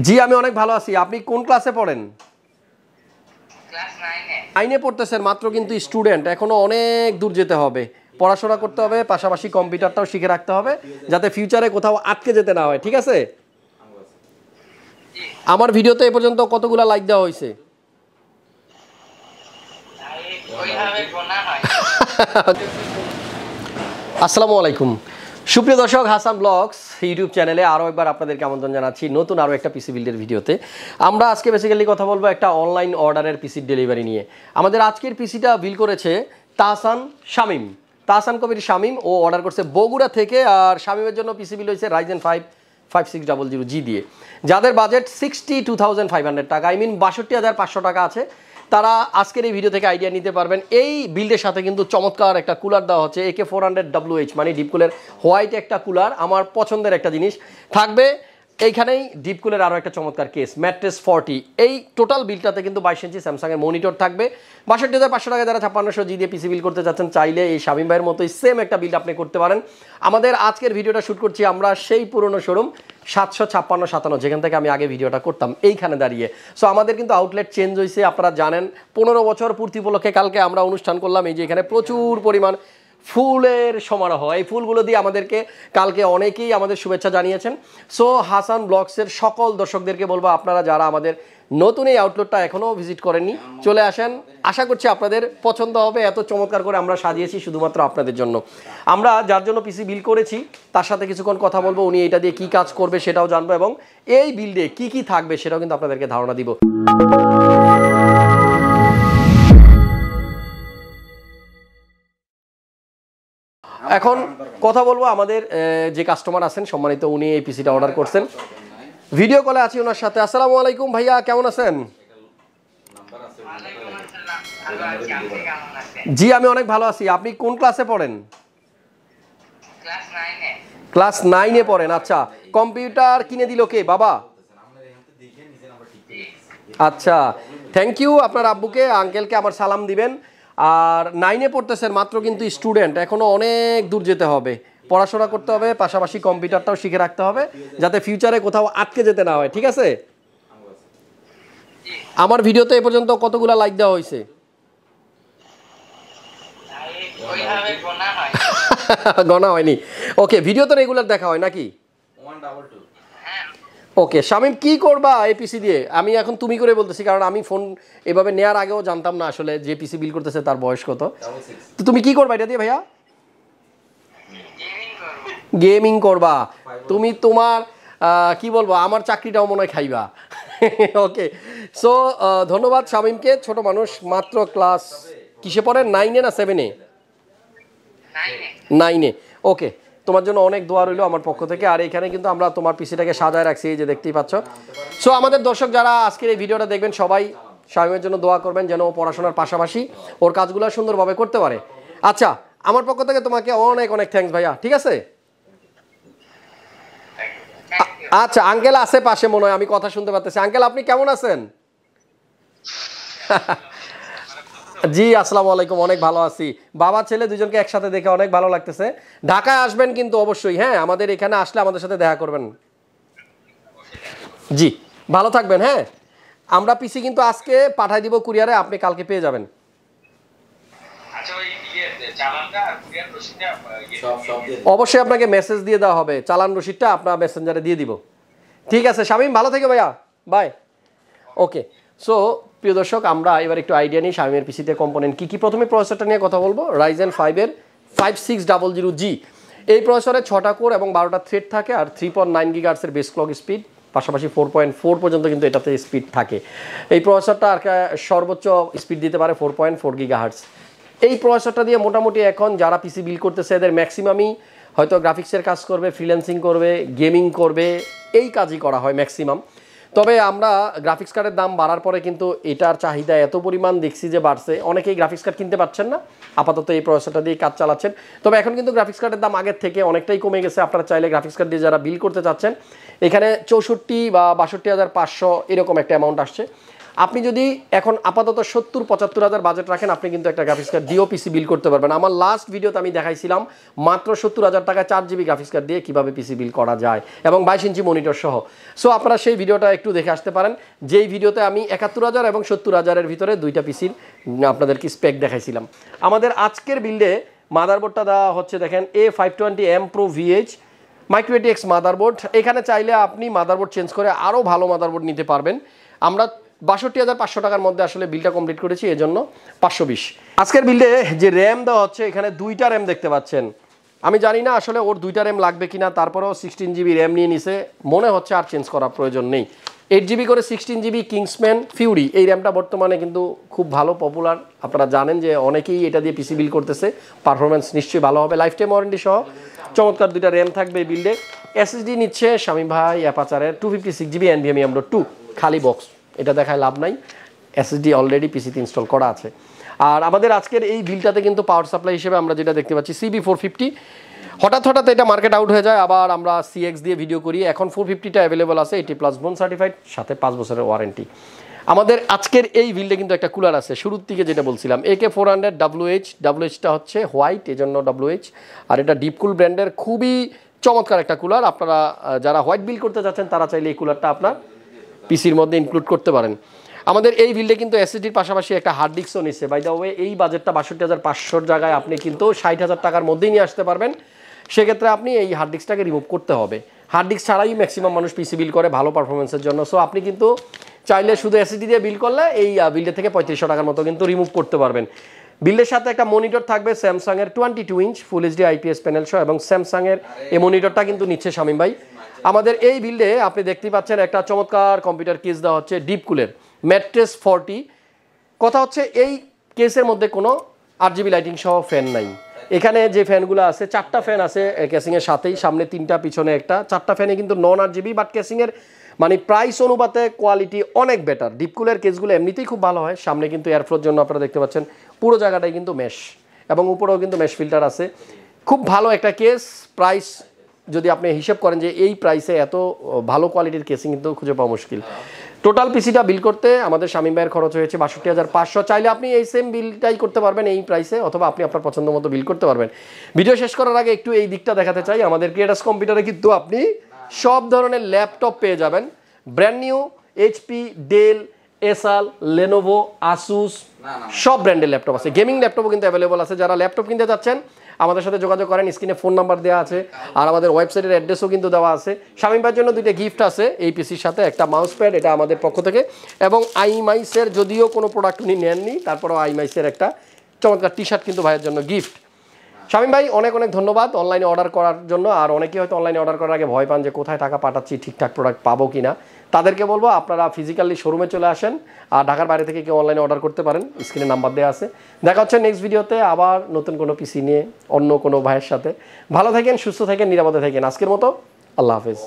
জি আমি অনেক ভালো আছি। আপনি কোন ক্লাসে পড়েন? ক্লাস 9 এ। 9 এ পড়তেছেন, মাত্র কিন্তু স্টুডেন্ট, এখনো অনেক দূর যেতে হবে, পড়াশোনা করতে হবে, পাশাপাশি কম্পিউটারটাও শিখে রাখতে হবে যাতে ফিউচারে কোথাও আটকে যেতে না হয়, ঠিক আছে? আমার ভিডিওতে এ পর্যন্ত কতগুলা লাইক দেওয়া হয়েছে? ওইভাবে গোনা হয়। আসসালামু আলাইকুম সুপ্রিয় দর্শক, হাসান ব্লগস ইউটিউব চ্যানেলে আরও একবার আপনাদেরকে আমন্ত্রণ জানাচ্ছি নতুন আরও একটা পিসি বিল্ডের ভিডিওতে। আমরা আজকে বেসিক্যালি কথা বলবো একটা অনলাইন অর্ডারের পিসির ডেলিভারি নিয়ে। আমাদের আজকের পিসিটা বিল করেছে তাহসান শামীম, তাহসান কবির শামীম। ও অর্ডার করছে বগুড়া থেকে, আর শামীমের জন্য পিসি বিল হয়েছে Ryzen 5 5600G দিয়ে, যাদের বাজেট 62,500 টাকা, আই মিন 62,500 টাকা আছে। তারা আজকের এই ভিডিও থেকে আইডিয়া নিতে পারবেন। এই বিল্ডের সাথে কিন্তু চমৎকার একটা কুলার দেওয়া হচ্ছে, AK400WH, মানে ডিপকুলের হোয়াইট একটা কুলার, আমার পছন্দের একটা জিনিস থাকবে। এইখানেই ডিপকুলের আরও একটা চমৎকার কেস, ম্যাট্রেস 40। এই টোটাল বিলটাতে কিন্তু 22 ইঞ্চি স্যামসাংয়ের মনিটর থাকবে। 62,500 টাকা যারা 5600G দিয়ে পিসি বিল করতে চাচ্ছেন, চাইলে এই শামীম ভাইয়ের মতোই সেম একটা বিল আপনি করতে পারেন। আমাদের আজকের ভিডিওটা শ্যুট করছি আমরা সেই পুরনো শোরুম 756-57, যেখান থেকে আমি আগে ভিডিওটা করতাম, এইখানে দাঁড়িয়ে। সো আমাদের কিন্তু আউটলেট চেঞ্জ হয়েছে, আপনারা জানেন। 15 বছর পূর্তি উপলক্ষে কালকে আমরা অনুষ্ঠান করলাম। এই যে এখানে প্রচুর পরিমাণ ফুলের সমারোহ, এই ফুলগুলো দিয়ে আমাদেরকে কালকে অনেকেই আমাদের শুভেচ্ছা জানিয়েছেন। সো হাসান ব্লগসের সকল দর্শকদেরকে বলবো, আপনারা যারা আমাদের নতুন এই আউটলেটটা এখনও ভিজিট করেননি, চলে আসেন। আশা করছি আপনাদের পছন্দ হবে, এত চমৎকার করে আমরা সাজিয়েছি শুধুমাত্র আপনাদের জন্য। আমরা যার জন্য পিসি বিল করেছি তার সাথে কিছুক্ষণ কথা বলবো, উনি এটা দিয়ে কী কাজ করবে সেটাও জানবো, এবং এই বিল্ডে কী কী থাকবে সেটাও কিন্তু আপনাদেরকে ধারণা দিব। এখন কথা বলবো আমাদের যে কাস্টমার আছেন সম্মানিত, উনি এই পিসিটা অর্ডার করছেন। ভিডিও কলে আছি ওনার সাথে। আসসালামু আলাইকুম ভাইয়া, কেমন আছেন? জি আমি অনেক ভালো আছি। আপনি কোন ক্লাসে পড়েন? ক্লাস 9 এ। ক্লাস 9 এ পড়েন। আচ্ছা, কম্পিউটার কিনে দিল কে, বাবা? আচ্ছা, থ্যাংক ইউ আপনার আব্বুকে, আঙ্কেলকে আমার সালাম দিবেন। আর 9 এ পড়তেছেন, মাত্র কিন্তু স্টুডেন্ট, এখনো অনেক দূর যেতে হবে, পড়াশোনা করতে হবে, পাশাপাশি কম্পিউটারটাও শিখে রাখতে হবে যাতে ফিউচারে কোথাও আটকে যেতে না হয়, ঠিক আছে? আমার ভিডিওতে এ পর্যন্ত কতগুলা লাইক দেওয়া হয়েছে? ওইভাবে গোনা হয়। গণা হয়নি। ওকে, ভিডিও তো রেগুলার দেখা হয় নাকি? 122। ওকে, শামীম কি করবা এই পিসি দিয়ে? আমি এখন তুমি করে বলতেছি, কারণ আমি ফোন এভাবে নেওয়ার আগেও জানতাম না আসলে যে পিসি বিল করতেছে তার বয়স কত। তো তুমি কি করবা এটা দিয়ে ভাইয়া? গেমিং করবা তুমি? তোমার কি বলবো, আমার চাকরিটাও মনে হয় খাইবা। ওকে, সো ধন্যবাদ শামীমকে। ছোট মানুষ, মাত্র ক্লাস কিসে পড়ে, 9 এ না 7 এ? 9 এ। ওকে, তোমার জন্য অনেক দোয়া রইলো আমার পক্ষ থেকে। আর এখানে কিন্তু আমরা তোমার পিসিটাকে সাজায় রাখছি, এই যে দেখতেই পাচ্ছ। সো আমাদের দর্শক যারা আজকের এই ভিডিওটা দেখবেন, সবাই শামীমের জন্য দোয়া করবেন যেন ও পড়াশোনার পাশাপাশি ওর কাজগুলো সুন্দরভাবে করতে পারে। আচ্ছা, আমার পক্ষ থেকে তোমাকে অনেক অনেক থ্যাঙ্কস ভাইয়া, ঠিক আছে? আচ্ছা, আঙ্কেল আছে পাশে মনে হয়, আমি কথা শুনতে পাচ্ছি। আঙ্কেল আপনি কেমন আছেন? জি আসসালামু আলাইকুম, অনেক ভালো আছি। বাবা ছেলে দুজনকে একসাথে দেখে অনেক ভালো লাগতেছে। ঢাকায় আসবেন কিন্তু অবশ্যই, হ্যাঁ, আমাদের এখানে আসলে আমাদের সাথে দেখা করবেন। জি, ভালো থাকবেন। হ্যাঁ, আমরা পিসি কিন্তু আজকে পাঠাই দিব কুরিয়ারে, আপনি কালকে পেয়ে যাবেন। অবশ্যই আপনাকে মেসেজ দিয়ে দেওয়া হবে, চালান রসিদটা আপনার মেসেঞ্জারে দিয়ে দিব। ঠিক আছে শামীম, ভালো থেকে ভাইয়া, বাই। ওকে, সো প্রিয় দর্শক, আমরা এবার একটু আইডিয়া নিই শামীমের পিসিতে কম্পোনেন্ট কী কী। প্রথমে প্রসেসরটা নিয়ে কথা বলবো। Ryzen 5 5600G। এই প্রসেসরে 6টা কোর এবং 12টা থ্রেড থাকে, আর 3.9 GHz বেস ক্লক স্পিড, পাশাপাশি 4.4 পর্যন্ত কিন্তু এটাতে স্পিড থাকে। এই প্রসেসরটা আর সর্বোচ্চ স্পিড দিতে পারে 4.4 GHz। এই প্রসেসরটা দিয়ে মোটামুটি এখন যারা পিসি বিল করতেছে এদের ম্যাক্সিমামই হয়তো গ্রাফিক্সের কাজ করবে, ফ্রিল্যান্সিং করবে, গেমিং করবে, এই কাজই করা হয় ম্যাক্সিমাম। তবে আমরা গ্রাফিক্স কার্ডের দাম বাড়ার পরে কিন্তু এটার চাহিদা এত পরিমাণ দেখছি যে বাড়ছে, অনেকেই গ্রাফিক্স কার্ড কিনতে পারছেন না, আপাতত এই প্রসেসরটা দিয়ে কাজ চালাচ্ছেন। তবে এখন কিন্তু গ্রাফিক্স কার্ডের দাম আগের থেকে অনেকটাই কমে গেছে। আপনারা চাইলে গ্রাফিক্স কার্ড দিয়ে যারা বিল করতে চাচ্ছেন, এখানে 64 বা 62,500 এরকম একটা অ্যামাউন্ট আসছে। আপনি যদি এখন আপাতত 70-75 হাজার বাজেট রাখেন, আপনি কিন্তু একটা গ্রাফিক্স কার্ড দিয়েও পিসি বিল করতে পারবেন। আমার লাস্ট ভিডিওতে আমি দেখাইছিলাম মাত্র 70,000 টাকায় 4 GB গ্রাফিক্স কার্ড দিয়ে কীভাবে পিসি বিল করা যায় এবং 22 ইঞ্চি মনিটর সহ। সো আপনারা সেই ভিডিওটা একটু দেখে আসতে পারেন, যেই ভিডিওতে আমি 71,000 এবং 70,000-এর ভিতরে দুইটা পিসির আপনাদেরকে স্পেক দেখাইছিলাম। আমাদের আজকের বিল্ডে মাদারবোর্ডটা দেওয়া হচ্ছে দেখেন A520M Pro VH micro ATX motherboard. এখানে চাইলে আপনি মাদারবোর্ড চেঞ্জ করে আরও ভালো মাদারবোর্ড নিতে পারবেন। আমরা 62,500 টাকার মধ্যে আসলে বিলটা কমপ্লিট করেছি, এজন্য 520। আজকের বিল্ডে যে র্যাম দেওয়া হচ্ছে, এখানে দুইটা র্যাম দেখতে পাচ্ছেন। আমি জানি না আসলে ওর দুইটা র্যাম লাগবে কিনা, তারপরেও 16 GB র্যাম নিয়ে নিছে, মনে হচ্ছে আর চেঞ্জ করার প্রয়োজন নেই। 8 GB করে 16 GB কিংসম্যান ফিউরি, এই র্যামটা বর্তমানে কিন্তু খুব ভালো পপুলার। আপনারা জানেন যে অনেকেই এটা দিয়ে পিসি বিল করতেছে, পারফরমেন্স নিশ্চয়ই ভালো হবে। লাইফ টাইম ওয়ারেন্টি সহ চমৎকার দুইটা র্যাম থাকবে এই বিল্ডে। SSD নিচ্ছে শামীম ভাই অ্যাপাচারের 256 GB NVMe M.2 খালি বক্স, এটা দেখায় লাভ নাই, SSD অলরেডি পিসিতে ইনস্টল করা আছে। আর আমাদের আজকের এই বিলটাতে কিন্তু পাওয়ার সাপ্লাই হিসেবে আমরা যেটা দেখতে পাচ্ছি CB450, হঠাৎ এটা মার্কেট আউট হয়ে যায়, আবার আমরা CX দিয়ে ভিডিও করি। এখন 450টা অ্যাভেলেবল আছে, 80+ বোন সার্টিফাইড, সাথে 5 বছরের ওয়ারেন্টি। আমাদের আজকের এই বিল্ডে কিন্তু একটা কুলার আছে, শুরুর থেকে যেটা বলছিলাম AK400 WHটা হচ্ছে হোয়াইট, এজন্য WH, আর এটা ডিপকুল ব্র্যান্ডের খুবই চমৎকার একটা কুলার। আপনারা যারা হোয়াইট বিল করতে যাচ্ছেন তারা চাইলে এই কুলারটা আপনার পিসির মধ্যে ইনক্লুড করতে পারেন। আমাদের এই বিল্ডে কিন্তু SSDর পাশাপাশি একটা হার্ড ডিস্কও নিচ্ছে। বাই দ্য ওয়ে, এই বাজেটটা 62,500 জায়গায় আপনি কিন্তু 60,000 টাকার মধ্যেই নিয়ে আসতে পারবেন। সেক্ষেত্রে আপনি এই হার্ড ডিস্কটাকে রিমুভ করতে হবে। হার্ড ডিস্ক ছাড়াই ম্যাক্সিমাম মানুষ পিসি বিল করে ভালো পারফরমেন্সের জন্য। সো আপনি কিন্তু চাইলে শুধু SSD দিয়ে বিল করলে এই বিল্ডে থেকে 3500 টাকার মতো কিন্তু রিমুভ করতে পারবেন। বিল্ডের সাথে একটা মনিটর থাকবে স্যামসাংয়ের 22 ইঞ্চ ফুল HD IPS প্যানেল সহ, এবং স্যামসাংয়ের এই মনিটরটা কিন্তু নিচ্ছে শামীম ভাই। আমাদের এই বিল্ডে আপনি দেখতেই পাচ্ছেন একটা চমৎকার কম্পিউটার কেস দেওয়া হচ্ছে ডিপকুলের ম্যাট্রেস 40। কথা হচ্ছে এই কেসের মধ্যে কোনো RGB লাইটিং সহ ফ্যান নাই। এখানে যে ফ্যানগুলো আছে, 4টা ফ্যান আছে কেসিংয়ের সাথেই, সামনে 3টা পিছনে একটা, 4টা ফ্যানে কিন্তু নন RGB, বাট কেসিংয়ের মানে প্রাইস অনুপাতে কোয়ালিটি অনেক বেটার। ডিপকুলের কেসগুলো এমনিতেই খুব ভালো হয়। সামনে কিন্তু এয়ারফ্লোর জন্য আপনারা দেখতে পাচ্ছেন পুরো জায়গাটাই কিন্তু মেশ, এবং উপরেও কিন্তু মেশ ফিল্টার আছে। খুব ভালো একটা কেস। প্রাইস যদি আপনি হিসেব করেন যে এই প্রাইসে এত ভালো কোয়ালিটির কেসিং কিন্তু খুঁজে পাওয়া মুশকিল। টোটাল পিসিটা বিল করতে আমাদের শামীম ভাইয়ের খরচ হয়েছে 62,500। চাইলে আপনি এই সেম বিলটাই করতে পারবেন এই প্রাইসে, অথবা আপনি আপনার পছন্দ মতো বিল করতে পারবেন। ভিডিও শেষ করার আগে একটু এই দিকটা দেখাতে চাই, আমাদের ক্রিয়েটাস কম্পিউটারে কিন্তু আপনি সব ধরনের ল্যাপটপ পেয়ে যাবেন। Brand new HP, Dell, Acer, Lenovo, Asus সব ব্র্যান্ডের ল্যাপটপ আছে। গেমিং ল্যাপটপও কিন্তু অ্যাভেলেবল আছে। যারা ল্যাপটপ কিনতে যাচ্ছেন আমাদের সাথে যোগাযোগ করেন, স্ক্রিনে ফোন নাম্বার দেওয়া আছে, আর আমাদের ওয়েবসাইটের অ্যাড্রেসও কিন্তু দেওয়া আছে। শামীম ভাইয়ের জন্য 2টা গিফট আছে এই পিসির সাথে, একটা মাউস প্যাড, এটা আমাদের পক্ষ থেকে, এবং আইমাইসের যদিও কোনো প্রোডাক্ট উনি নেননি, তারপরেও আইমাইসের একটা চমৎকার টি-শার্ট কিন্তু ভাইয়ের জন্য গিফট। শামীম ভাই অনেক ধন্যবাদ অনলাইনে অর্ডার করার জন্য। আর অনেকেই হয়তো অনলাইনে অর্ডার করার আগে ভয় পান যে কোথায় টাকা পাঠাচ্ছি, ঠিকঠাক প্রোডাক্ট পাবো কিনা। তাদেরকে বলবো আপনারা ফিজিক্যালি শোরুমে চলে আসেন, আর ঢাকার বাইরে থেকে কেউ অনলাইনে অর্ডার করতে পারেন, স্ক্রিনে নাম্বার দেওয়া আছে। দেখা হচ্ছে নেক্সট ভিডিওতে আবার নতুন কোনো পিসি নিয়ে অন্য কোনো ভাইয়ের সাথে। ভালো থাকেন, সুস্থ থাকেন, নিরাপদে থাকেন। আজকের মতো আল্লাহ হাফেজ।